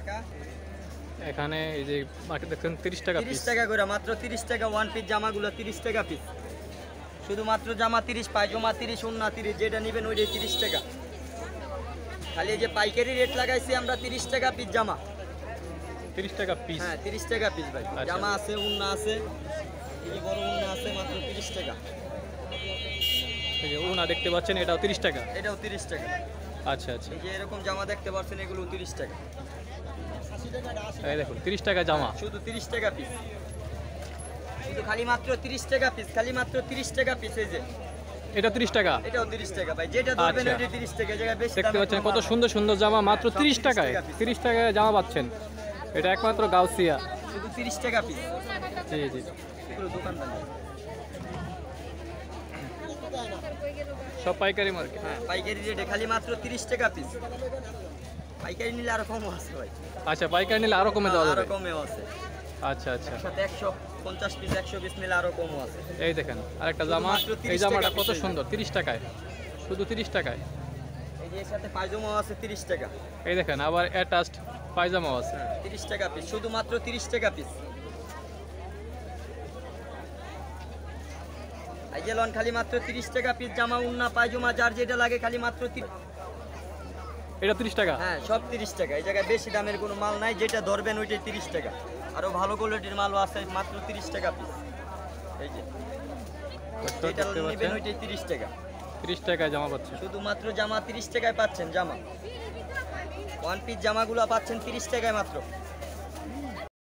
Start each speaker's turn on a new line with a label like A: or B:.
A: টাকা।
B: এখানে এই যে মার্কেট দেখছেন 30 টাকা
A: 30
B: পিস।
A: টাকা করে, মাত্র 30 টাকা ওয়ান পিস জামাগুলো 30 টাকা পিস। শুধুমাত্র জামা 30, পায়জামা 30, ওন্না 30, যেটা নেবেন ওইটাই 30 টাকা। খালি এই যে পাইকারি রেট লাগাইছি আমরা 30 টাকা পিস জামা।
B: 30 টাকা পিস।
A: হ্যাঁ 30 টাকা পিস ভাই।
B: আচ্ছা।
A: জামা আছে, ওন্না আছে, এই বড় ওন্না আছে, মাত্র 30 টাকা।
B: এই যে ওনা দেখতে পাচ্ছেন, এটাও 30 টাকা।
A: এটাও 30 টাকা।
B: আচ্ছা আচ্ছা,
A: এই যে এরকম জামা দেখতে পাচ্ছেন, এগুলো 30 টাকা।
B: এই দেখুন 30 টাকা জামা।
A: শুধু 30 টাকা পিস। শুধু খালি মাত্র 30 টাকা পিস, খালি মাত্র 30 টাকা পিস। এই যে
B: এটা 30 টাকা।
A: এটাও 30 টাকা ভাই, যেটা ধরবেন
B: আচ্ছা।
A: ওইটা 30 টাকা। এই জায়গায় বেশি
B: দেখতে
A: দামে
B: পাচ্ছেন
A: কোনো
B: কত
A: মাল
B: সুন্দর সুন্দর জামা মাত্র
A: সব
B: 30
A: 30
B: টাকায়।
A: টাকা piece।
B: 30 টাকায় জামা পাচ্ছেন, এটা একমাত্র গাউসিয়া।
A: নাই। শুধু 30 টাকা পিস।
B: জি জি।
A: এগুলো দোকানদার না।
B: সব পাইকারি মার্কেট।
A: হ্যাঁ পাইকারি রেটে খালি মাত্র 30 টাকা পিস। পাইকারি নিলে আরো কমও আছে ভাই।
B: আচ্ছা, পাইকারি নিলে আরো কমে দেওয়া
A: আরো
B: যাবে।
A: কমেও আছে।
B: আচ্ছা আচ্ছা,
A: সাথে 150 পিস 100 পিস নিলে আরো কমও আছে।
B: এই দেখেন আরেকটা জামা।
A: শুধুমাত্র 30
B: এই জামাটা
A: টাকা
B: কত
A: piece।
B: সুন্দর, 30 টাকায়, শুধু 30 টাকায়।
A: এই যে এর সাথে পায়জামাও আছে 30 টাকা।
B: এই দেখেন আবার অ্যাটাচড পায়জামাও আছে।
A: হ্যাঁ 30 টাকা পিস, শুধুমাত্র 30 টাকা পিস। আইজেলন খালি মাত্র 30 টাকা পিস জামা, উন্না, পায়জামা যার যেটা লাগে খালি মাত্র
B: এটা 30 টাকা।
A: হ্যাঁ সব 30 টাকা। এই জায়গায় বেশি দামের কোনো মাল নাই, যেটা ধরবেন ওইটাই 30 টাকা। আরো ভালো কোয়ালিটির মালও আছে, মাত্র 30 টাকা পিস। এই যে
B: দর্শক
A: যেটা
B: দেখতে
A: নেবেন
B: পাচ্ছেন
A: ওইটাই 30 টাকা।
B: 30 টাকায় জামা পাচ্ছেন।
A: শুধুমাত্র জামা 30 টাকায় পাচ্ছেন। জামা ওয়ান পিস জামাগুলো পাচ্ছেন 30 টাকায় মাত্র।